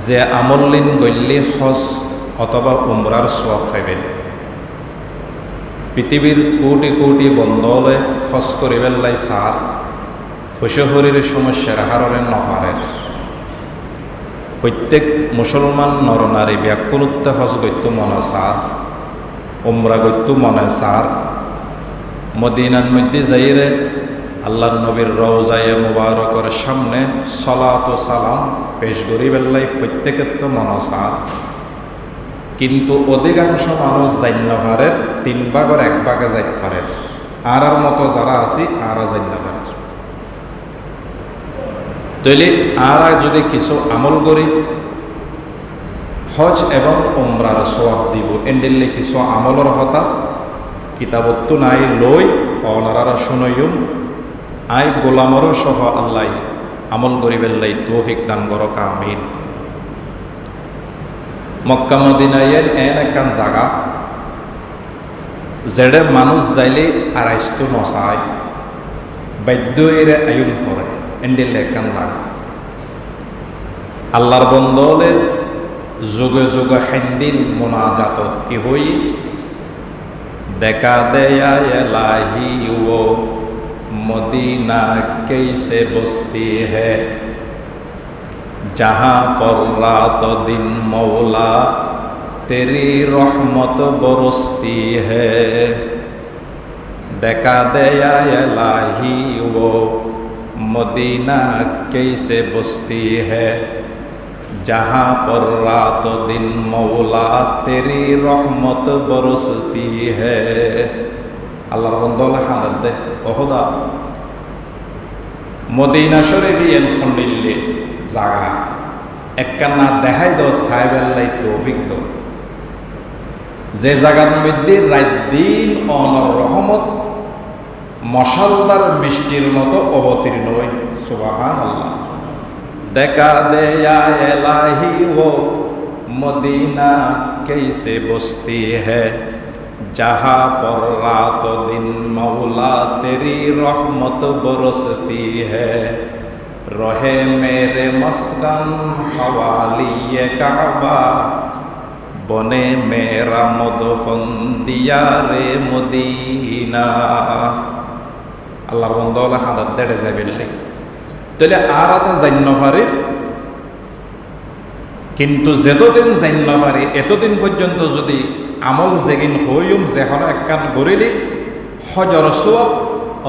যে আমল্লিন গল্লি হজ অথবা উমরার সোয়াব পাইবেন। পৃথিবীর কোটি কোটি বন্ধলে হজ করিবেলাই সার ফসহরির সমস্যার হারণে নপারের। প্রত্যেক মুসলমান নরনারী ব্যাকুলত্বে হজ গত্য মনে সার, উমরা গত্য মনে সার। মদিনার মধ্যে যাইরে আল্লাহ নবীর রওজায়ে মুবারকের সামনে সলাত ও সালাম পেশ করিবেলাই প্রত্যেকের তো মনে সার। কিন্তু অধিকাংশ মানুষ জান্নাভারের 3 ভাগের 1 ভাগে যাইতে পারে, আর মতো যারা আছি আর জান্নাভারের। তাইলে আর যদি কিছু আমল করি হজ এবং উমরার সওয়াব দিব, এন্ডিলে কিছু আমলের হতা কিতাবত নাই লই অনারা শুনইম আই গোলামরও সহ আল্লাহ আমল করিবেলাই তৌফিক দান করক, আমিন। মক্কা মদিনায় এন একখান জায়গা যেড়ে মানুষ যাইলে আর আইস্তু নচায় বাধ্য এরে আয়ুন পড়ে, এন্ডিলে একখান জায়গা আল্লাহর বন্ধলে যুগে যুগে খান্দিল মোনাজাতত কি হই দেখা দেয়া এলাহি ও মদিনা कैसे बसती है जहाँ पर रात दिन मौला तेरी रहमत बरसती है। देखा दया इलाही वो मदीना कैसे बसती है जहाँ पर रात दिन मौला तेरी रहमत बरसती है। আল্লাহর বন্ধলে হাঁদাত দে অহদা মদিনা শরীফি এন খন্ডিল্লে জাগা একখানা দেখাই দো সাহেবেল্লাই তৌফিক দো, যে জায়গার মধ্যে রাত দিন অনর রহমত মশালদার মিষ্টির মতো অবতীর্ণ হই। সুবহানাল্লাহ। দেখা দেয়া এলাহি ও মদিনা कैसे बसती है जहाँ पर रात दिन मौला तेरी रहमत बरसती है। रहे मेरे मस्कन हवाली ये काबा बने मेरा मदफन दियारे मदीना। আল্লাহর বন্ধলে হাঁদাত দেড়ে যাবে তাহলে আর আতে জান্নভারির, কিন্তু যেতদিন জান্নভারি এতদিন পর্যন্ত যদি আমল যেগিন হইম যেখন একখান গড়িলি হজর সওয়াব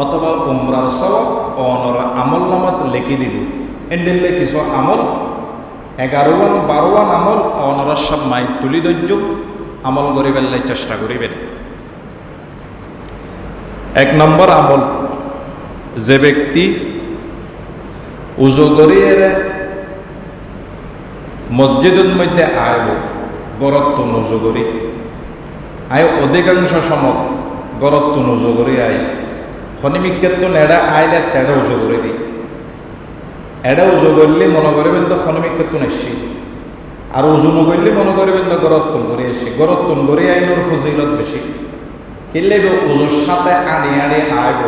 অথবা উমরার সওয়াব অনর আমল নামত লিখি দিল, এন্ডিলে কিছু আমল 11 12 আমল অনর সব মাই তুলি ধৈর্য আমল করিবেলাই চেষ্টা করিবেন। 1 নম্বর আমল, যে ব্যক্তি উজু করিয়ে মসজিদের মধ্যে আইব গরত্ব উজু করি আয় অধিকাংশ সময় গরত্ব উজু করি আই খনিমিক্ষেত্র এডা আইলে তেড়ে উজু করে দিই। এডা উজু করলে মনে করবেন তো খনিমিক্ষেত্র এসছি, আর উজু নকরলে মনে করবেন তো গরত্তন করে এসছি। গরত্তন করে আইনোর ফজিলত বেশি, কিনলে উজুর সাথে আনি আনি আইব,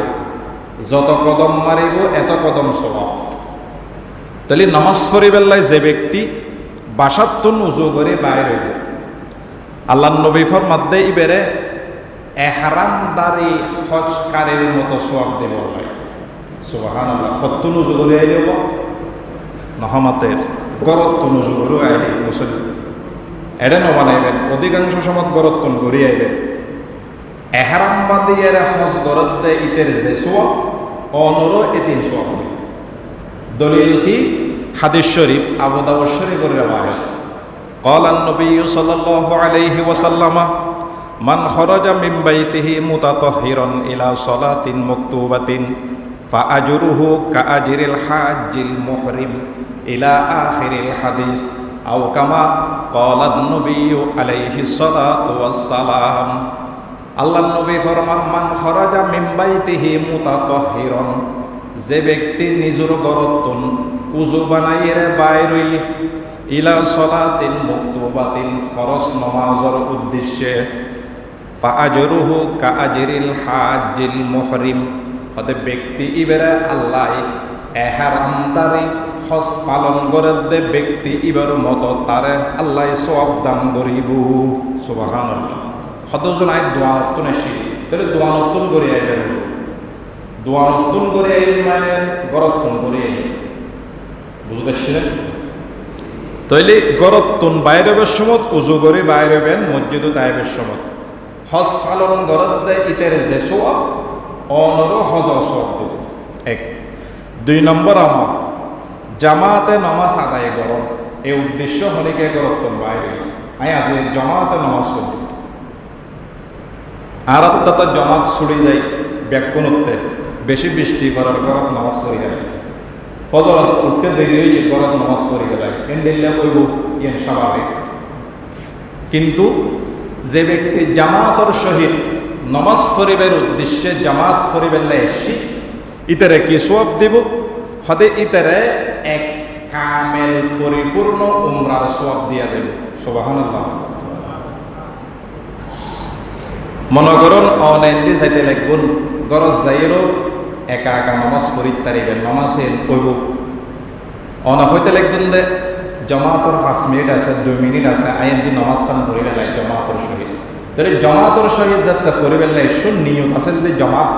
যত কদম মারিব এত কদম সওয়াব। তাহলে নামাজ পড়িবেলাই যে ব্যক্তি বাসাতুন উজু করে বাইর হইব, আল্লাহ নবী ফরমাদ্দে ইবেরে এহরামদারি হজকারের মতো সওয়াব দেব হয়। সুবহানাল্লাহ। হত্তুন উজু করে আইলেব নহমাতের গরত্তুন উজু করে আইলে মুসলিম এটা নবানাইবেন, অধিকাংশ সময় গরত্তুন করে আইবেন। এহরাম বাঁধিয়ে হজ গরত দে ইতের যে সওয়াব অনরো এতিন সওয়াব। দলিল কি? হাদিস শরীফ আবু দাউদ শরীফের riwayat। قال النبي صلى الله عليه وسلم من خرج من بيته متطهرا إلى صلاة مكتوبة فأجره كأجر الحاج المحرم إلى آخر الحديث أو كما قال النبي عليه الصلاة والسلام। আল্লাহ নবী ফরমান মান খরাজা মিন বাইতিহি মুতাতাহহিরান, যে ব্যক্তি নিজের গরতন উজু বানাইরে বাইরই ইলা সলাতিন মুকতুবাতিন ফরজ নামাজের উদ্দেশ্যে ফাআজরুহু কাআজরিল হাজিল মুহরিম, হতে ব্যক্তি ইবেরা আল্লাহ এহার আমদারি হজ পালন করে দে ব্যক্তি ইবার মতো তারে আল্লাহ সওয়াব দান করিব। সুবহানাল্লাহ। কতজন আয় দোয়া নতুন এসি তাহলে দোয়া নতুন করে আইবেন, দোয়া নতুন করে আইবেন মানে গরত্তন করে আইবেন, বুঝতে পারছিলেন? তাইলে গরত্তন বাইরের সময় উজু করে বাইরেবেন মসজিদে তাইবের সময় হজ পালন গরত দেয় ইতের যে সওয়াব অনর হজ সওয়াব দেব। এক। 2 নম্বর আমার জামাতে নামাজ আদায় করন, এই উদ্দেশ্য হলিকে গরত্তন বাইরে আই আজ জামাতে নামাজ পড়ি আর আত্মাতে জমাত ছুড়ে যায় ব্যাকুণত্বে বেশি বৃষ্টি করার গরত নামাজ পড়ি গেলে ফজর উঠতে দেরি হয়ে গরত নামাজ পড়ি গেলে এন্ডেল্লা কইব ইয়েন স্বাভাবিক। কিন্তু যে ব্যক্তি জামাতর সহিত নমাজ পড়িবার উদ্দেশ্যে জামাত পড়িবেলা এসি ইতারে কি সওয়াব দেব? হদে ইতারে এক কামেল পরিপূর্ণ উমরার সওয়াব দিয়া দেব। সুবহানাল্লাহ। মনে করুন অনেন্দি যাইতে লাগবুন গরজ যাইরও একা একা নমাজ পড়িত পারিবেন, নমাজের কইব অন হইতে লাগবেন দে জমাতর 5 মিনিট আছে 2 মিনিট আছে আইন দিন নমাজ সান পড়িবে লাগ জমাতর সহিত। তাহলে জমাতর সহিত যাতে পড়িবে লাগ নিয়ত আছে যদি জমাত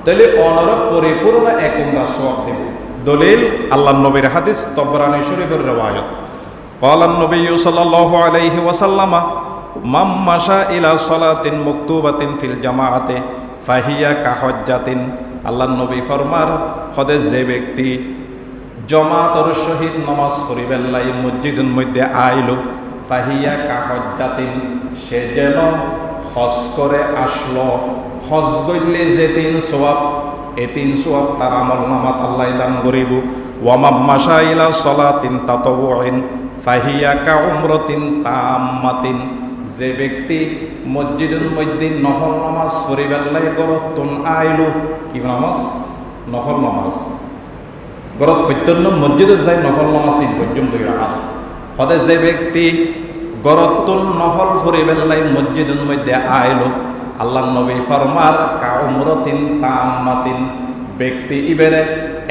তাহলে অনর পরিপূর্ণ এক উমরা সওয়াব দেব। দলিল আল্লাহর নবীর হাদিস তবরানী শরীফের রওয়ায়াত ক্বালা নবী সাল্লাল্লাহু আলাইহি ওয়াসাল্লাম মান মাশা ইলা সালাতিন মাকতুবাতিন ফিল জামাআতে ফাহিয়া কাহজ্জাতিন। আল্লাহর নবী ফরমার হদে যে ব্যক্তি জমাতর সহিত নামাজ পড়িবে লাই মসজিদের মধ্যে আইলো ফাহিয়া কাহজ্জাতিন সে যেন হজ করে আসলো। হজ গইলে যে 3 সওয়াব এই 3 সওয়াব তার আমলনামাত আল্লাহ দান করিব। ওয়া মান মাশা ইলা সালাতিন তাতাওউইন ফাহিয়া কাউমরাতিন তাম্মাতিন। যে ব্যক্তি মসজিদের মধ্যে নফল নামাজ পড়িবে লাই গরতন আইলো, কি নামাজ? নফল নামাজ গরত ফৈতন্য মসজিদে যাই নফল নামাজ এই পর্যন্ত রাখাত হদে যে ব্যক্তি গরতুন নফল ফরিবেল্লাই মসজিদের মধ্যে আইলো আল্লাহ নবী ফরমার কাউমরাতিন তাম্মাতিন ব্যক্তি ইবেরে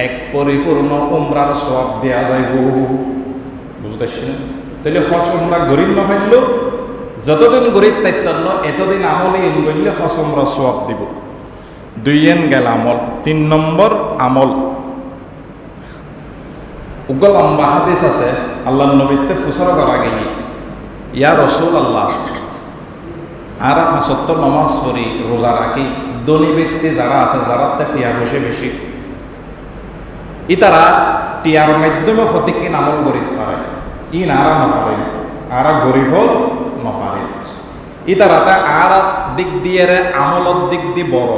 এক পরিপূর্ণ উমরার সওয়াব দেয়া যাইব। বুঝতেছেন? তাহলে হজ উমরা গরিব না হইল যতদিন গরিব তাইতন্য এতদিন আমলে ইন করলে হজ উমরা সওয়াব দিব। 2 গেল আমল। 3 নম্বর আমল উগ্র লম্বা হাদিস আছে আল্লাহ নবীতে ফুসর করা গিয়ে ইয়া রসুল আল্লাহ আর 5 নমাজ পড়ি রোজা রাখি ধনী ব্যক্তি যারা আছে যারা টিয়া বসে বেশি ইতারা টিয়ার মাধ্যমে হতিকিন আমল গরিব পারে ইন আরা নফারে আরা গরিব নফারে ইতারাতে আর দিক দিয়ে আমলত দিক দিয়ে বড়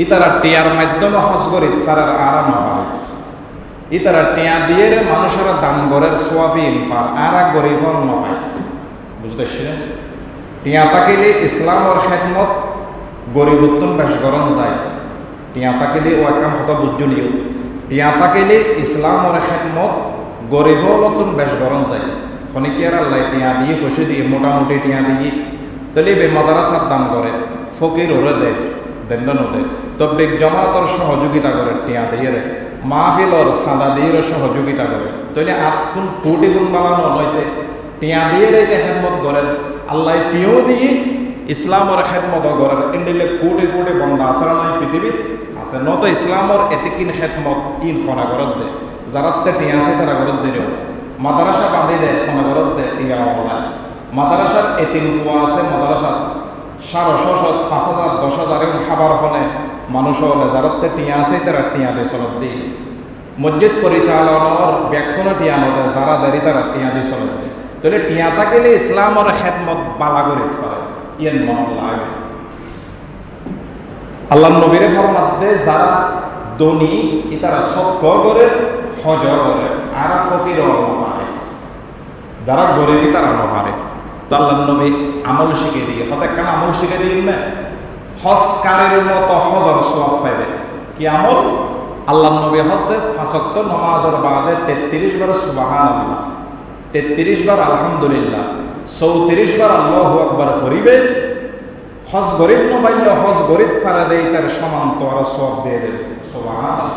ইতারা টিয়ার মাধ্যমে হজ গরিব পারার আরা নফারে ইতারা টিয়া দিয়ে মানুষের দান গড়ের সোয়াফি ইনফার আর গরিব নফায়। বুঝতেছিলেন? টিয়া তাকিলে ইসলামর খেদমত গরিবত্তন বেশ গরম যায়। টিয়া তাকিলে ও একটা হত বুঝলিও টিয়া তাকিলে ইসলামর খেদমত গরিবতন বেশ গরম যায়। খনিকিয়ার আল্লাহ টিয়া দিয়ে ফসে দিয়ে মোটামুটি টিয়া দিয়ে তাহলে বে মাদ্রাসার দান করে ফকির ওরে দেয় দেন দেয় তবলিগ জামাতর সহযোগিতা করে টিয়া দিয়ে মাহফিলর সাদা দিয়ে সহযোগিতা করে তাহলে আত্মুন কোটি গুণ বানানো নয়তে টিয়া দিয়ে রেতে খেদমত করেন আল্লাহ টিও দিয়ে ইসলামর খেদমত করেন এন্ডিলে কোটি কোটি বন্ধা আসরা নয় পৃথিবীর আছে নত ইসলামর এতিকিন খেদমত ইন খনা করত দে যারাতে টিয়া আছে তারা করত দে মাদ্রাসা বাঁধি দেয় খনা করত দে টিয়া ওলা মাদ্রাসার এতিম ফুয়া আছে মাদ্রাসার 600 5,000 10,000 খাবার হলে মানুষ হলে যারাতে টিয়া আছে তারা টিয়া দিয়ে চলত দিই মসজিদ পরিচালনার ব্যাকুণ টিয়া নদে যারা দেরি তারা টিয়া দিয়ে চলত দেয় তাহলে টিয়া থাকিলে ইসলামর খেদমত বালা করে ফেলে ইয়েন মন লাগে। আল্লাহ নবীরে ফরমাতে যারা ধনী ইতারা সৎ করে হজ করে আর ফকির নফারে যারা গরিবই তারা নফারে। তো আল্লাহ নবী আমল শিখে দিয়ে হতে কেন আমল শিখে দিন না হজকারের মতো হজর সওয়াব পাইবে কি আমল? আল্লাহ নবী হতে 5 নমাজের বাদে 33 বার সুবহানাল্লাহ 33 বার আলহামদুলিল্লাহ 34 বার আল্লাহু আকবার পড়িবে। হজ গরিব না পাইলে হজ গরিব ফারা দেয় তার সমান তো আর সওয়াব দিয়ে দেবে। সুবহানাল্লাহ।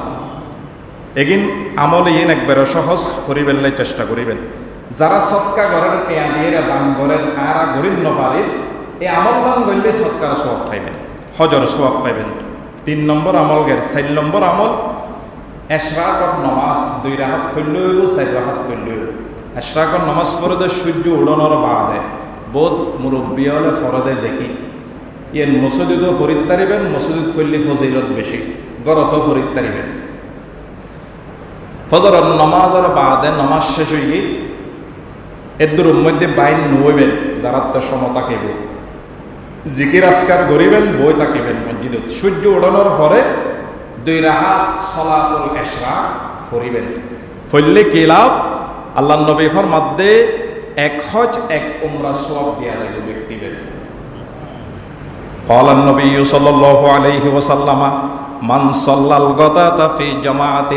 এগিন আমল ইন একবারে সহজ করিবেন চেষ্টা করিবেন। যারা সৎকা করেন টেয়া দিয়ে দান করেন আর গরিব নপারের এই আমল দান করলে সৎকার সোয়াব পাইবেন, হজর সোয়াব পাইবেন। 3 নম্বর আমল গের 4 নম্বর আমল এশরাকত নমাজ 2 রাকাত পড়লে হইব 4 রাকাত পড়লে হইব। এশরাকত নমাজ পড়ে সূর্য উড়ানোর বাদে বহুত মুরব্বী হলে ফরদে দেখি ইয়েন মসজিদও ফরিদ তারিবেন, মসজিদ পড়লে ফজিলত বেশি, গরতও ফরিদ তারিবেন। ফজরের নমাজের বাদে নমাজ শেষ হয়ে এর মধ্যে বাইন নইবেন, যারা তো সমতা কেব জিকির আসকার করিবেন, বই তাকিবেন মসজিদত। সূর্য উড়ানোর পরে 2 রাকাত সালাতুল ইশরাক পড়িবেন। পড়লে কি লাভ? আল্লাহর নবী ফরমাতে 1 হজ 1 উমরা সওয়াব দেয়া যাবে ব্যক্তিদের। قال النبي صلى الله عليه وسلم من صلى الغداة في جماعة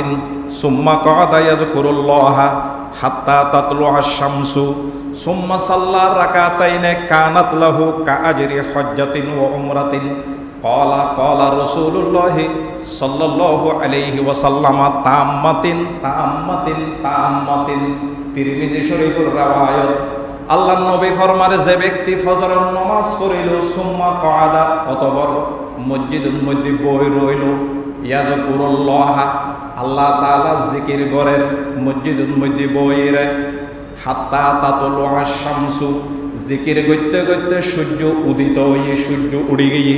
ثم قعد يذكر الله حتى تطلع الشمس ثم صلى ركعتين كانت له كأجر حجة وعمرة قال رسول الله صلى الله عليه وسلم تامة তিরমিজি শরীফের রাওয়ায়াত। আল্লাহর নবী ফরমারে যে ব্যক্তি ফজরের নামাজ পড়িল সুম্মা কাদা অতঃপর মসজিদের মধ্যে বই রইল ইয়াজকুরুল্লাহ আল্লাহ তাআলা জিকির করেন মসজিদের মধ্যে বইরে হাত্তা তাতলু আশ-শামসু জিকির করতে করতে সূর্য উদিত হয়ে সূর্য উড়ে গিয়ে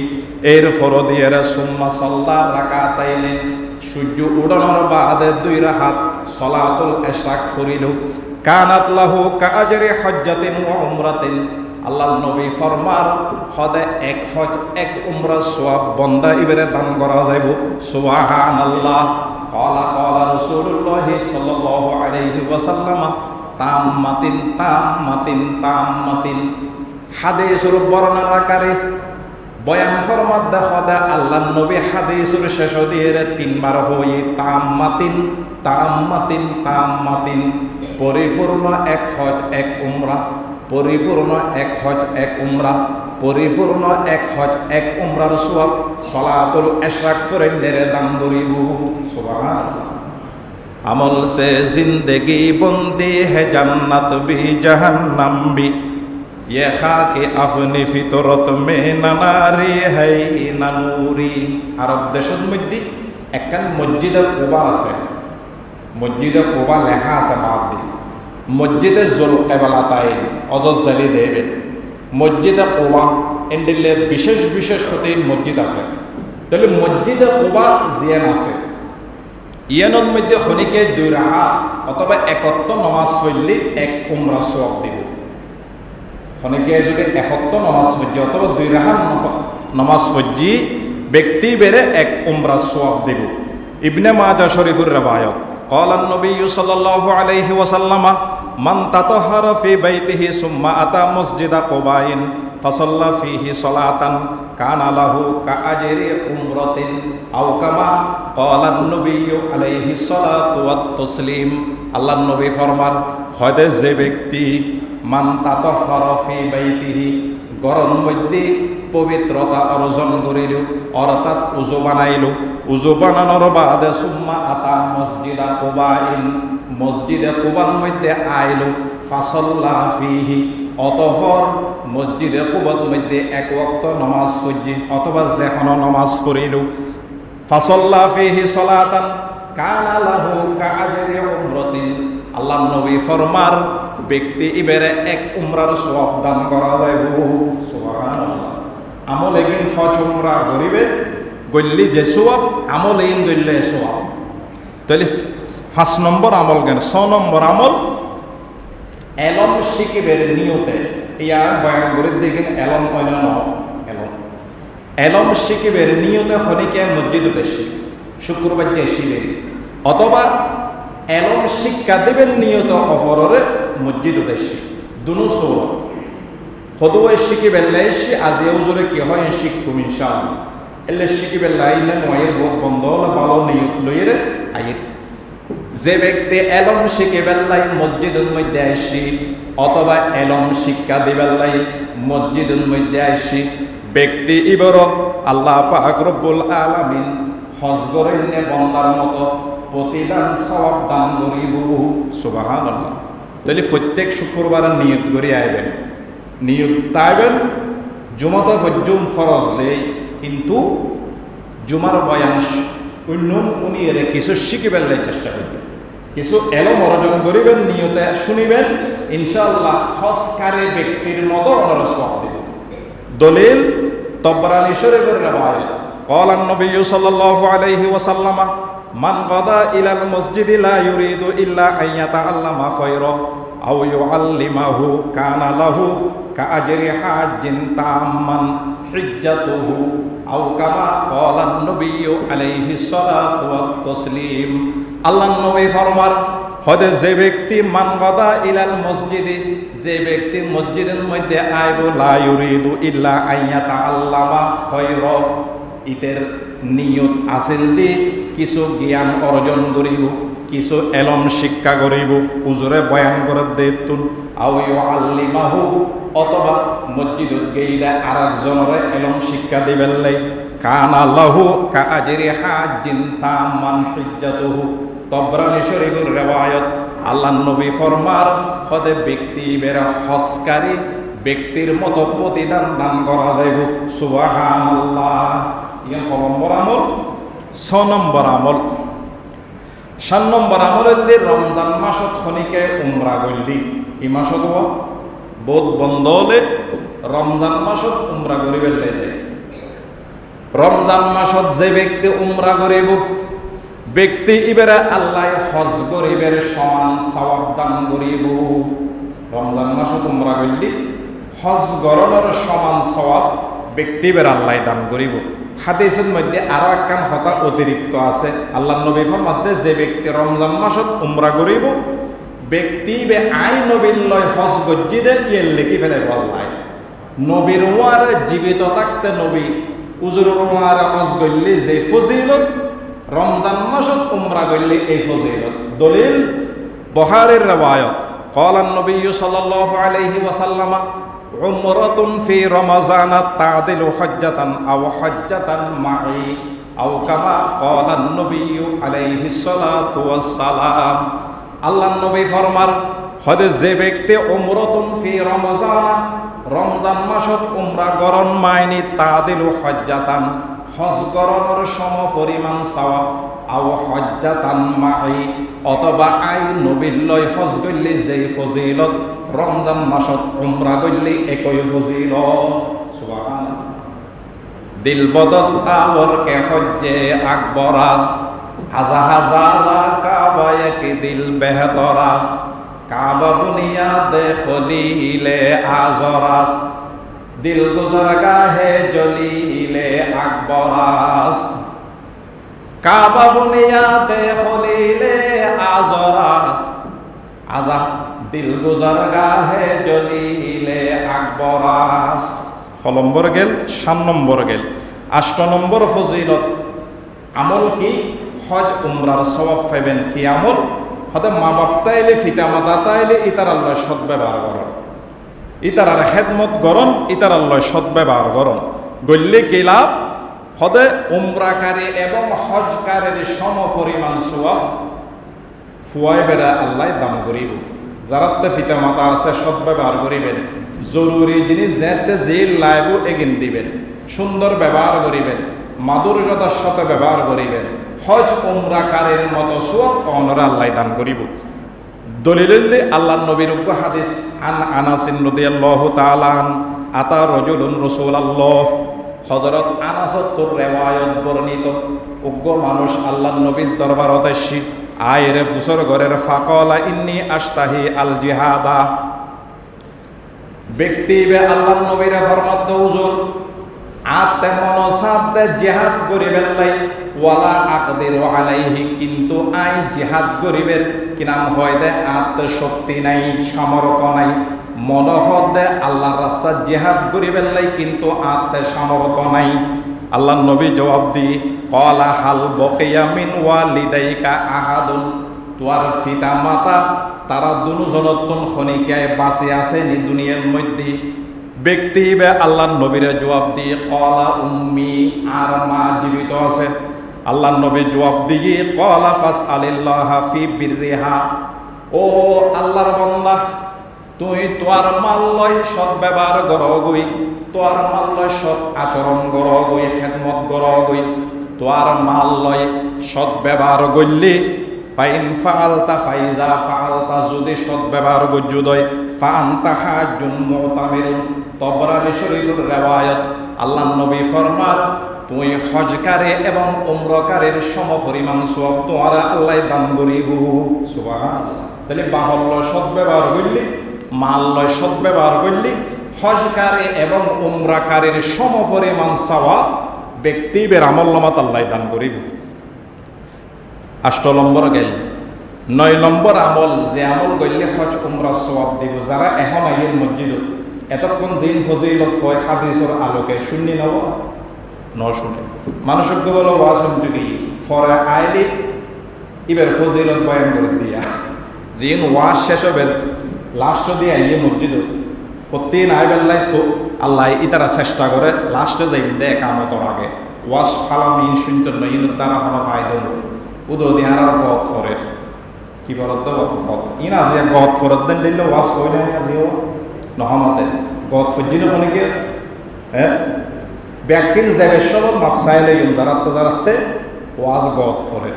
এর ফরদিয়ে সুম্মা সাল্লা রাকাতাইন সূর্য উড়ানোর বাদে 2 রাকাত সালাতুল ইশরাক পড়িল কানাত লাহু কাআজরি হজ্জাতিন ওয়া উমরাতিন। আল্লাহর নবী ফরমার হদে 1 হজ 1 উমরা সওয়াব বান্দা ইবরে দান করা যাইব। সুবহানাল্লাহ। ক্বালা রাসূলুল্লাহ সাল্লাল্লাহু আলাইহি ওয়াসাল্লাম তাম্মাতিন হাদিসের বর্ণনাকারী বয়ান ফরমাত দেখা আল্লাহর নবী হাদিসের শেষ দিয়ে 3 বার হই তাম্মাতিন পরিপূর্ণ 1 হজ 1 উমরা, পরিপূর্ণ 1 হজ 1 উমরা, পরিপূর্ণ 1 হজ 1 উমরার সওয়াব সালাতুল ইশরাক ফরইলের দান করিব। সুবহানাল্লাহ। আমল সে জিন্দগি বন্দি হে জান্নাত বি জাহান্নাম বি ये खाके अपनी फितरत में नानारी है नानुरी। আরব দেশের মধ্যে একখান মসজিদে কুবা আছে, মসজিদে কুবা লেখা আছে বাদ দি মসজিদে জুল কেবলাতাইন অজজ্জালি দেবেন মসজিদে কুবা এন্ডিলে বিশেষ বিশেষ হতে মসজিদ আছে। তাহলে মসজিদে কুবা জিয়ান আছে ইয়ানোর মধ্যে খনিকে 2 রাকাত অথবা 71 নামাজ পড়লে 1 উমরা সওয়াব দিব। অনেকে যদি 71 নামাজ পড়ি অথবা 2 রাকাত নামাজ পড়ি ব্যক্তি বেড়ে 1 উমরা সওয়াব দিব। ইবনে মাজাহ শরীফের রওয়ায়াত قال النبي صلى الله عليه وسلم من تطهر في بيته ثم أتى مسجد قباء فصلى فيه صلاة كان له كأجر عمرة أو كما قال النبي عليه الصلاة والتسليم। আল্লাহর নবী ফরমান হয়তো যে ব্যক্তি মান তাতাহহারা ফি বাইতিহি ঘরের মধ্যে পবিত্রতা অর্জন করিল অর্থাৎ উযু বানাইল, উযু বানানোর বাদে সুম্মা আতা মসজিদা কুবাইন মসজিদে কুবার মধ্যে আইল ফাসাল্লা ফিহি অতঃপর মসজিদে কুবার মধ্যে 1 ওয়াক্ত নামাজ পড়ি অথবা যে কোনো নামাজ পড়িল ফাসাল্লা ফিহি সালাতান কানা লাহু কাআজরি উমরাতিন। আল্লাহর নবী ফরমার ব্যক্তি ইবেরে 1 উমরার সওয়াব দান করা যাইব। সুবহানাল্লাহ। আমল এগিন হজ উমরা করিবে গল্লি যে সওয়াব আমল এগিন গল্লে সওয়াব। তাহলে 5 নম্বর আমল জ্ঞান। 6 নম্বর আমল এলম শিকিবের নিয়তে ইয়া বয়ান করে দেখেন এলম কইনা ন এলম শিকিবের নিয়তে খনিকে মসজিদে দেশি শুক্রবার যে শিবের অথবা এলম শিক্ষা দেবেন নিয়ত অপররে মসজিদ দেশি দুনো সৌর হদুয়ে শিখি বেল্লাইছি আজি উজুরে কি হয় শিখকুম ইনশাআল্লাহ এলে শিখি বেল্লাই না নয়ের বহুত বন্ধ হলে ভালো নিয়ত লইরে আইর। যে ব্যক্তি এলম শিখি বেল্লাই মসজিদের মধ্যে আইসি অথবা এলম শিক্ষা দিবেল্লাই মসজিদের মধ্যে আইসি ব্যক্তি ইবর আল্লাহ পাক রব্বুল আলামিন হজ করেন বন্দার মতো প্রতিদান সওয়াব দান করিব। সুবহানাল্লাহ। তাহলে প্রত্যেক শুক্রবার নিয়ত করে আইবেন, নিয়ত তাইবেন জুমাতে পর্যম ফরজ দেই, কিন্তু জুমার বয়ান উনি এর কিছু শিখিবেন চেষ্টা করবেন, কিছু এলম অর্জন করিবেন, নিয়তে শুনিবেন, ইনশাআল্লাহ হজকারী ব্যক্তির মতো অনরস দিব। দলিল তবরানী শরীফের রিওয়ায়াত, ক্বালা নবী সাল্লাল্লাহু আলাইহি ওয়াসাল্লাম, মান গাদা ইলাল মসজিদি লা ইউরিদু ইল্লা আইয়াতাআল্লামা খায়রা আও ইউআল্লিমাহু কানা লাহু কাআজরি হাজ্জিন তাম্মান হিজ্জাতুহু আও কামা ক্বালা নবী আলাইহিস সালাতু ওয়াত তাসলিম। আল্লাহর নবী ফরমান, হদে যে ব্যক্তি মান গাদা ইলাল মসজিদে, যে ব্যক্তি মসজিদের মধ্যে আইব, লা ইউরিদু ইল্লা আইয়াতাআল্লামা খায়রা, ইতের নিয়ত আসিল দি কিছু জ্ঞান অর্জন করিব, কিছু এলম শিক্ষা করিব, হুজুরে বয়ান করে দেতুন, আও ইউআল্লিমাহু, অথবা মসজিদত গেইলা আরেকজনরে এলম শিক্ষা দিবেন লাই, কানা লাহু কাআজরি হাজ্জিন তাম্মান হিজ্জাতুহু। তবরানী শরীফের রিওয়ায়াত, আল্লাহর নবী ফরমার, হদে ব্যক্তি বেরা হজকারী ব্যক্তির মতো প্রতিদান দান করা যাইব। সুবহানাল্লাহ। ইয়া নম্বর আমল। 6 নম্বর আমল, 7 নম্বর আমল হইলে রমজান মাসত খনিকে উমরা করলি। কি মাসত হওয়া? বোধ বন্ধ হলে রমজান মাসত উমরা করিবে যায়। রমজান মাসত যে ব্যক্তি উমরা করিব, ব্যক্তি ইবেরা আল্লাহ হজ গরিবের সমান সওয়াব দান করিব। রমজান মাসত উমরা করলি হজ গরনের সমান সওয়াব ব্যক্তি বের আল্লাহ দান করিব। হাদিসের মধ্যে আরো একখান কথা অতিরিক্ত আছে। আল্লাহ নবী ফরমাতে, যে ব্যক্তি রমজান মাসত উমরা করিব, ব্যক্তি বে আই নবীর লয় হজ গজ্জিদে ইয়ের লিখি ফেলে আল্লাহ। নবীর ওয়ার জীবিত থাকতে নবী উজুর ওয়ার হজ গল্লি যে ফজিলত, রমজান মাসত উমরা করলে এই ফজিলত। দলিল বুখারীর রিওয়ায়াত, ক্বালা নবী সাল্লাল্লাহু আলাইহি ওয়াসাল্লাম, উমরাতুন ফি রমাযান তা'দিলু হজ্জাতান আও হজ্জাতান মা'i আও কামা ক্বালা নবী আলাইহিস সালাতু ওয়াস সালাম। আল্লাহর নবী ফরমার, হদে যে ব্যক্তি উমরাতুন ফি রমাযান, রমজান মাসত উমরা করন, মাইনি তা'দিলু হজ্জাতান, হজ গরনের সম পরিমাণ সওয়াব, আও হজ্জাতান মা'i, অথবা আই নবীর লয় হজ গল্লি যেই ফজিলত, রমজান মাসত উমরা গল্লি একই ফজিলত। সুবহানাল্লাহ। দিল বদস্তাবর কে হজ্জে আকবরাস, হাজার হাজারা কাবায়ে কি দিল বেহতরাস, কাবা বুনিয়াদে খলিলে আজরাস, দিল গুজরগাহে জলিলে আকবরাস, কাবা বুনিয়াদে খলিলে আজরাস, আজা দিল গুজরগাহে জলিলে আকবরাস। 6 নম্বর গেল, 7 নম্বর গেল। 8 নম্বর ফজিলত আমল কি? হজ উমরার সওয়াব পাইবেন। কি আমল? হতে মা বাপ তাইলে, পিতা মাতা তাইলে ইতার আল্লাহ সৎ ব্যবহার করন, ইতারার খেদমত করন, ইতার আল্লাহ সৎ ব্যবহার করন। গল্লে কি লাভ? হদে উমরাকারী এবং হজকারের সম পরিমাণ সওয়াব ফুয়াই বেড়া আল্লাহ দান করিব। যারাতে পিতা মাতা আছে সৎ ব্যবহার করিবেন, জরুরি জিনিস যেতে যে লাইব এগিন দিবেন, সুন্দর ব্যবহার করিবেন, মাধুর্যতার সাথে ব্যবহার করিবেন, হজ উমরাকারীর মতো সওয়াব অনরা আল্লাহ দান করিব। দলিল আল্লাহর নবীর হাদিস, আন আনাস রাদিয়াল্লাহু তাআলা আন আতা রাজুলুন রাসূলুল্লাহ, হযরত আনাসের রিওয়ায়াত বর্ণিত, উগ্র মানুষ আল্লাহর নবীর দরবারত আসি, আয়রে ফুসর ঘরের ফাকালা ইন্নী আশতাহি আল জিহাদা। ব্যক্তি বে আল্লাহর নবীর ফরমাত, হুজুর আতে মনসাতে জিহাদ করিবেন লাই, ওয়ালা আকদিরু আলাইহি, কিন্তু আই জিহাদ করিবের কি নাম হয় দে আত্ম শক্তি নাই, সামর্থ্য নাই, মনোহর দে আল্লাহর রাস্তা জিহাদ করিবেন লাই, কিন্তু আত্ম সামর্থ্য নাই। আল্লাহর নবী জবাব দি, ক্বালা হাল বাকিয়া মিন ওয়ালিদাইকা আহাদুন, তোর পিতা মাতা তারা দুজনতন খনিকায় বাঁচে আছে নি দুনিয়ার মধ্যে? ব্যক্তি বে আল্লাহর নবীর জবাব দি, ক্বালা উম্মি, আর মা জীবিত আছে। আল্লাহ নবী জবাব দিয়ে ক্বালা ফাসআলিল্লাহা ফি বিররিহা, ও আল্লাহর বান্দা, তুই তোর মাল লয় সৎ ব্যবহার করগই, তোর মাল লয় সৎ আচরণ করগই, খেদমত করগই, তোর মাল লয় সৎ ব্যবহার করলি, ফাইন ফাআলতা ফাইজা ফাআলতা, যদি সৎ ব্যবহার গজ্জুদয়, ফাআনতা হাজ্জুন মুতামিরুন। তবরানী শরীফের রিওয়ায়াত, আল্লাহ নবী ফরমান, তুই হজকারে এবং উমরাকারীর সমপরিমাণ সওয়াব তোমার আল্লাহ দান করিব। সুবহানাল্লাহ। তাহলে বাহল্য সৎ ব্যবহার করলি, মাল লয় সৎ ব্যবহার করলি, হজকারে এবং উমরাকারীর সমপরিমাণ সওয়াব ব্যক্তিবের আমলনামাত আল্লাহ দান করিব। 8 নম্বর গেল। 9 নম্বর আমল, যে আমল করলে হজ উমরা সওয়াব দিব। যারা এখন আইয়ের মসজিদত এতক্ষণ জিন ফজিলত হয় হাদিসের আলোকে শুননি নব ন শুনে মানুষের বলো ওয়াজ শুনতে গিয়ে ফরে আইলে এবার ফজিলত বয়ান করে দিয়া জিন ওয়াজ শেষ হবে লাস্ট দিয়ে আইয়ে মসজিদত প্রতিদিন আইবেল্লাই তো আল্লাহ ইতারা চেষ্টা করে লাস্টে যাই দেয় কামতর আগে ওয়াজ ফালামি শুনতে নয় দ্বারা কোনো ফায়দা নেই উদো দিয়ে আর গত ফরে কি ফরত দেব গত ইন আজি গত ফরত দেন দিলে ওয়াজ কই না আজিও নহমতে গত ফজিল খনিকে হ্যাঁ ব্যাকিন যাবে সব মাপসাইলে যারাতে ওয়াজ গত ফরে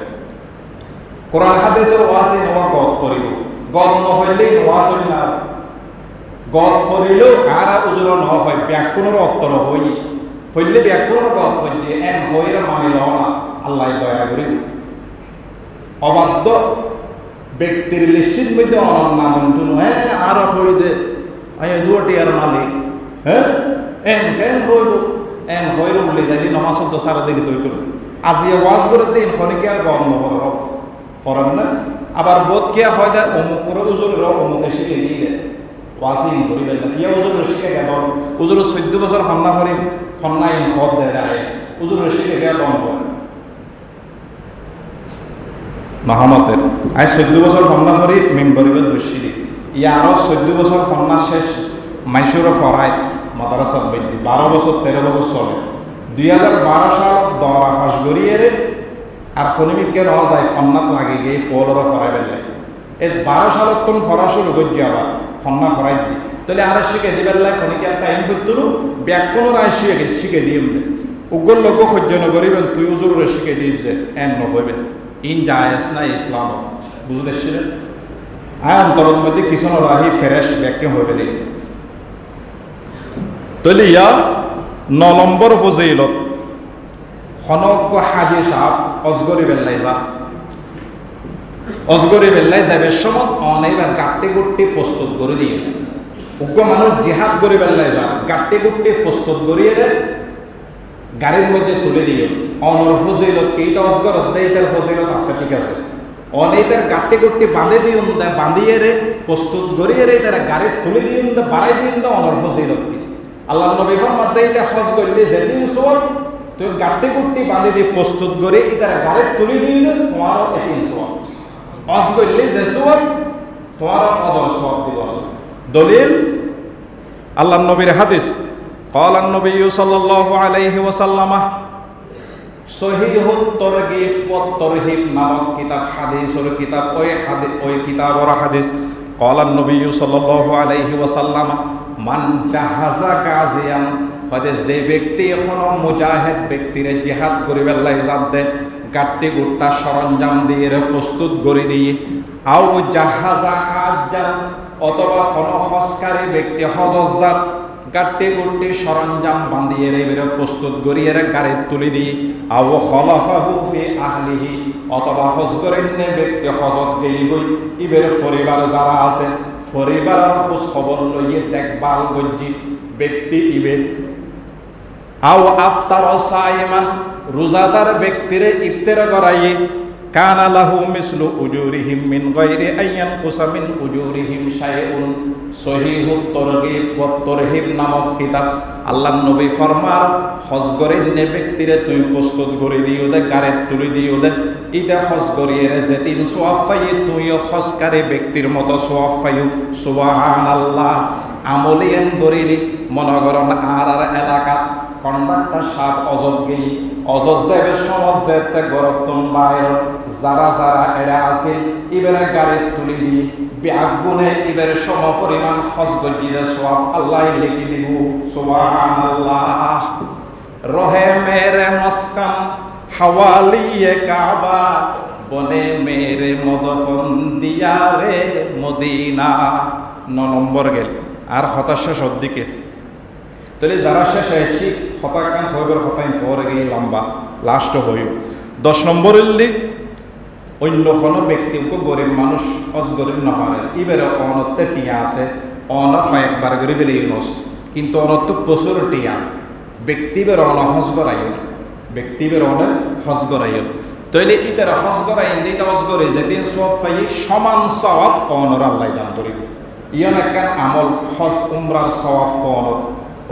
কোরআন হাদিসের ওয়াজে নওয়া গত ফরিব গত নহইলে ওয়াজ হইল না গত ফরিলেও আর উজুর ন হয় ব্যাকুণের অত্তর হই ফইলে ব্যাকুণের গত ফইলে এন হইরা মানিল না আল্লাহ দয়া করিব অবাধ্য ব্যক্তির লিস্টির মধ্যে অনন্য মন্টুন হ্যাঁ আর হই দে আয় দুটি আর মালিক হ্যাঁ এন কেন হইব এন হইর উল্লে যাই নমাজ তো সারা দেখি তৈ করব আজি ওয়াজ করে দিন খনিকে আর গম নবর ফরম না আবার বোধ কিয়া হয় দা অমুক করে উজুরের অমুকে শিখে দিয়ে ওয়াসিং করিবেন না কিয়া উজুরের শিখে গেল উজুরের 14 বছর ফন্না করি ফন্না ইন হদ দেয় উজুরের শিখে গেল গম করে নহমতের আজ 14 বছর ফন্না করি মেম্বরিবের বসিরি ইয়া আরো 14 বছর ফন্না শেষ মাইসুর ফরাই মাদ্রাসা বৈদ্যি 12 বছর 13 বছর চলে 2012 সাল দরা ফাঁস গড়িয়ে আর খনিমিককে নেওয়া যায় ফন্নাত লাগে গিয়ে ফলরা ফরাই বেললে এই 12 সালত কোন ফরা শুরু করছি আবার ফন্না ফরাই দি তাহলে আর শিখে দিবেল্লা খনিকে একটা টাইম করতুন ব্যাকুণ রায় শিখে দিয়ে উগ্র লোক সহ্য নকরিবেন তুই উজুরে শিখে দিয়েছে এন নহইবেন ইন জায়েজ না ইসলাম বুঝতেছিলেন আয় অন্তরের মধ্যে কিছু রাহি ফ্রেশ ব্যাখ্যা হইবে নেই তাহলে ইয়া 9 নম্বর ফজিলত খনক হাজি সাহেব অজগরি বেল্লাই যা অজগরি বেল্লাই যাবে সমত অনেকবার গাট্টি গুট্টি প্রস্তুত করে দিয়ে উগ্র মানুষ জিহাদ করে বেল্লাই যা গাট্টি গুট্টি প্রস্তুত করিয়ে গাড়ির মধ্যে তুলে দিয়ে অনর ফজিলত কেইটা অজগর অধ্যায়িতার ফজিলত আছে ঠিক আছে অনেকের গাট্টি গুট্টি বাঁধে দিয়ে বাঁধিয়ে রে প্রস্তুত করিয়ে রে তারা গাড়ি তুলে দিয়ে বাড়াই দিয়ে অনর ফজিলত কি আল্লাহ নবী ফরমাতে হজ করলে যেদিন সওয়াব তুই গাট্টি গুট্টি বাঁধে দিয়ে প্রস্তুত করে তারা গাড়ি তুলে দিয়ে তোমারও সেদিন সওয়াব হজ করলে যে সওয়াব তোমারও অজর সওয়াব দিব দলিল আল্লাহ নবীর হাদিস قال النبي صلى الله عليه وسلم সহিহুত তরগীব ওয়াত তরহিব নামক কিতাব হাদিসের কিতাব ওই কিতাবের হাদিস قال النبي صلى الله عليه وسلم মান জাহাজা গাজিয়ান হয়তো যে ব্যক্তি এখনো মুজাহিদ ব্যক্তিরে জিহাদ করিবে আল্লাহ জাত দে গাট্টি গুট্টা সরঞ্জাম দিয়ে প্রস্তুত করে দিয়ে আও জাহাজা হাজ্জান অথবা কোনো হজকারী ব্যক্তি হজজাত গাট্টি গুট্টি সরঞ্জাম বাঁধিয়ে রেবের প্রস্তুত করিয়ে গাড়ি তুলে দিয়ে আও খলাফাহু ফি আহলিহি অথবা হজ করেন ব্যক্তি হজত গেইবই ইবের পরিবার যারা আছে পরিবারের খোঁজ খবর লইয়ে দেখভাল গজ্জি ব্যক্তি ইবে আও আফতার সাইমান রোজাদার ব্যক্তিরে ইফতার করাইয়ে কানা লাহু মিসলু উজুরিহিম মিন গায়রি আইয়ান কুসামিন উজুরিহিম শাইউন সহিহুত তরগীব ওয়াত তরহিব নামক কিতাব আল্লাহর নবী ফরমার হজ করেন ব্যক্তিরে তুই প্রস্তুত করে দিও দে গাড়ি তুলে দিও দে ইটা হজ করিয়ে যেদিন সওয়াব পাই তুই হজকারী ব্যক্তির মতো সওয়াব পাই সুবহানাল্লাহ আমলিয়ান করিলি মনে করেন আর এলাকা কন্ডাক্টর সাহেব অজব গেই অযোধ্যার সমাজ যেতে গরতম বাইর যারা যারা এরা আছে এবারে গাড়ি তুলি দি ব্যাগুনে এবারে সম পরিমাণ হজ গজিরে সওয়াব আল্লাহ লিখি দিব সুবহানাল্লাহ। রহে মেরে মস্কান হাওয়ালিয়ে কাবা বনে মেরে মদফন দিয়ারে মদিনা। 9 নম্বর গেল আর শেষের দিকে তাহলে যারা শেষ এসি হতাকান হইবার হতাইন পরে গিয়ে লম্বা লাস্ট হইও। 10 নম্বরের দিক অন্য কোনো ব্যক্তি গরিব মানুষ অজ গরিব নপারে এবারে অনত্তে টিয়া আছে অন একবার করে বেলে ইউনস কিন্তু অনত্ত প্রচুর টিয়া ব্যক্তিবের অন হজ করাইও ব্যক্তিবের অন হজ করাইও তাইলে ইতারা হজ করাইন দিতে হজ করে যেদিন সব পাই সমান সওয়াব অনর আল্লাহ দান করিব। ইয়ন একখান আমল হজ উমরার সওয়াব অনর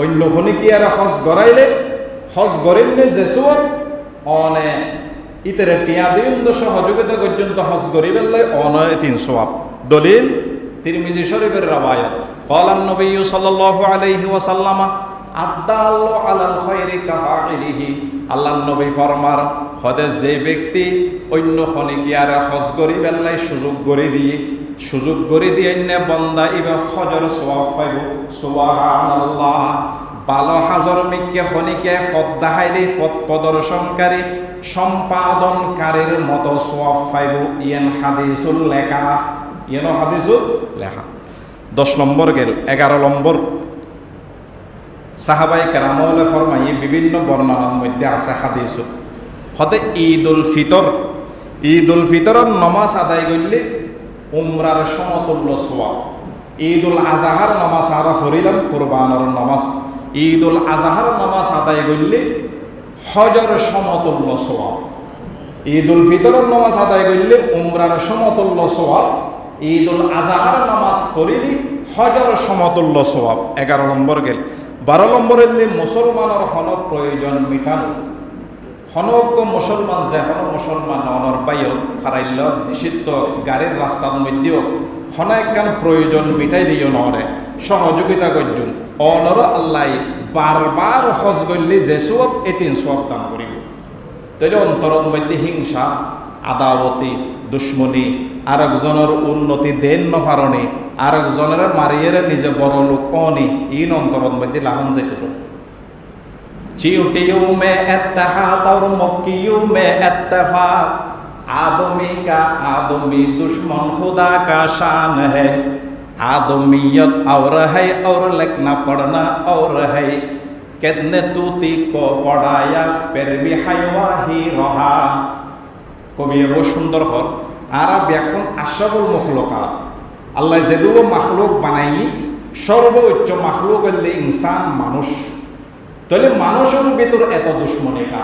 অন্য হনি কি আর হজ গড়াইলে হজ গড়িলে যে সব অনে ইতারা টিয়া দিন সহযোগিতা পর্যন্ত হজ গরিবেলে অনয় 3 সওয়াব। দলিল তিরমিজি শরীফের রওয়ায়াত ক্বালান নবী সাল্লাল্লাহু আলাইহি ওয়াসাল্লাম আদাল্লু আলাল খায়রি কাফাইলিহি। আল্লাহর নবী ফরমার হদে যে ব্যক্তি অন্য খনি কি আর হজ গরিবেলে সুযোগ করে দিয়ে বন্দা ইবা হজর সওয়াব পাইব সুবহানাল্লাহ। বালো হাজর মিকে খনিকে পথ দেখাইলে পথ প্রদর্শনকারী সম্পাদনকারীর মতো সওয়াব পাইব। ইয়েন হাদিসুল লেখা 10 নম্বর গেল। 11 নম্বর সাহাবায়ে কেরামলে ফরমাই বিভিন্ন বর্ণনার মধ্যে আছে হাদিস হতে ঈদুল ফিতরের নমাজ আদায় করলে উমরার সমতুল্য সওয়াব। ঈদুল আজহার নামাজ আরা ফরিলাম কুরবানের নামাজ ঈদুল আজহার নামাজ আদায় করলে হজর সমতুল্য সওয়াব। ঈদুল ফিতরের নামাজ আদায় করলে উমরার সমতুল্য সওয়াব। ঈদুল আজহার নামাজ পড়িলে হজর সমতুল্য সওয়াব। 11 নম্বর গেল। 12 নম্বরের মুসলমানের হনক প্রয়োজন মিটানো হনক মুসলমান যে হন মুসলমান অনর বাইয় ফারাইল দেশিত্ব গাড়ির রাস্তার মধ্যেও হনাইকান প্রয়োজন মিটাই দিও নরে সহযোগিতা করছুন অনর আল্লাহ বারবার হজ করলে যে সব 3 সওয়াব দান করিব। তাইলে অন্তরের মধ্যে হিংসা আদাবতী দুশ্মনী আরেকজনের উন্নতি দেন নফারণে আরেকজনের মারিয়ে নিজে বড় লোক অনি ইন অন্তরের মধ্যে লাহন যেতে चींटियों में इत्तेहाद और मक्कियों में इत्तेफाक आदमी का आदमी दुश्मन खुदा का शान है आदमियत और है और लिखना पढ़ना और है कितने तूती को पढ़ाया फिर भी हयवा ही रहा। कवि बहुत सुंदर हर आरा व्याकुन अशरफुल मखलूकात আল্লাহ যেদুও মাখলুক বানাই সর্বোচ্চ মাখলুক হইলে ইনসান মানুষ। তাহলে মানুষের ভিতর এত দুশ্মনী কা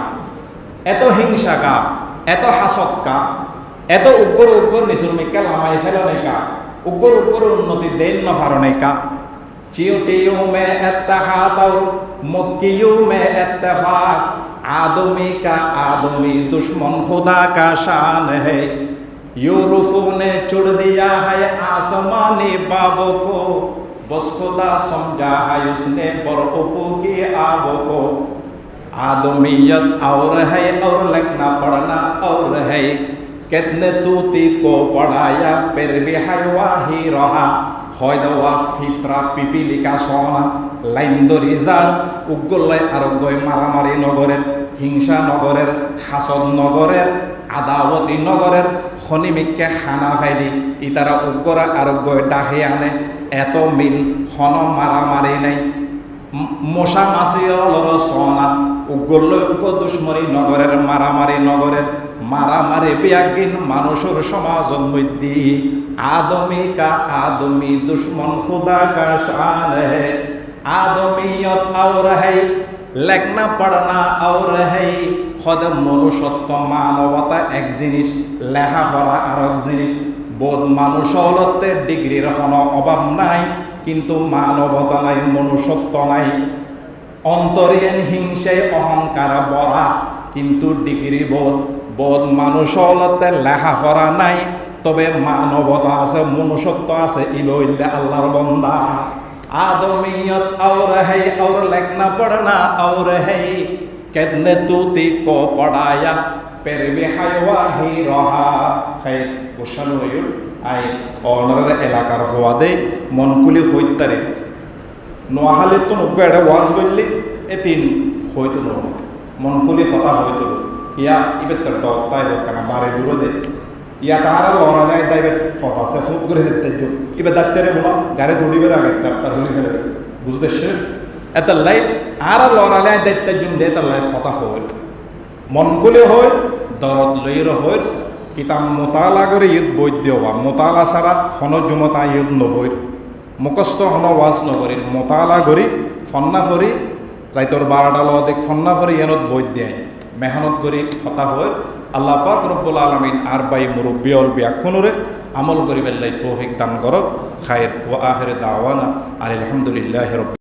এত হিংসা কা এত হাসদ কা এত উগ্র নিজের মিকা লামাই ফেলনে কা উগ্র উন্নতি দেন নফারনে কা। चींटियों में इत्तेहाद और मक्कियों में इत्तेफाक आदमी का आदमी दुश्मन खुदा का शान है। यूरोपों ने चुड़ दिया है आसमानी बाबों को बस खुदा समझा है उसने बरकफू की आबों को। आदमियत और है और लिखना पढ़ना और है कितने तूती को पढ़ाया फिर भी हयवा ही रहा। হয়দোয়া ফিফরা পিপিলিকা সোনা লাইন্দরিজার উগ্গল্লাই আরোগ্য মারামারি নগরের হিংসা নগরের হাসদ নগরের আদাবতী নগরের খনিমিককে খানা ফাইলি ইতারা উগ্গরা আরোগ্য ডাহে আনে এত মিল হন মারামারি নাই মশা মাসিয়লর সোনা উগ্গল্লই উগ্গ দুশ্মনী নগরের মারামারি বিয়াগিন মানুষের সমাজের মধ্যে आदमी का आदमी दुश्मन खुदा का शान है। आदमियत और है लिखना पढ़ना और है खुद मनुष्यत्व मानवता एक जिनिस लेखा पढ़ा और एक जिनिस बोध मानुषलते डिग्रीर कोनो अभाव নাই কিন্তু মানবতা নাই মনুষ্যত্ব নাই অন্তরীণ হিংসায় অহংকার বড়া কিন্তু ডিগ্রি বোধ মানুষলতে লেখা পড়া নাই তবে মানবতা আছে মনুষ্যত্ব আছে ইবইল্লা আল্লাহর বান্দা। आदमियत और है और लिखना पढ़ना और है কেদনে তুতি কো পড়ায়া পেরবে হায়ওয়া হি রহা খাই গোসানো হইল আই অনার এলাকার হওয়াদে মনকুলি হইতারে নোয়াহালে তো নব্বই এটা ওয়াজ করলে এ তিন হইতো ন মনকুলি হতা হইতো ইয়া ইবের তার দত্তায় দোকানা বারে দূরে দে ইয়া তাহারা লড়া যায় দাইবে ফটা আছে খুব করে যেতে ইবে ডাক্তারে বলো গাড়ি দৌড়িবার আগে ডাক্তার হয়ে ফেলে বুঝতেছে এত লাই আর লড়ালে দায়িত্বের জন্য দে তার লাই হতা হইল মনকুলি হয় দরদ লইর হয় কিতাব মোতালা করে ঈদ বৈধ দেওয়া মোতালা ছাড়া হন জুমতা ঈদ নবৈর মুখস্থ হন ওয়াজ নগরীর মোতালা করি ফন্না ফরি রাইতর 12টা লদেক ফন্না ফরি এনত বৈধ দেয় মেহনত করি হতা হয় আল্লাহ পাক রব্বুল আলামিন আর বাই মুরব্বী অল ব্যাকুনরে আমল করিবেল্লাই তৌফিক দান করক খায়ের ও আখিরে দাওয়ানা আলহামদুলিল্লাহি রাব্বিল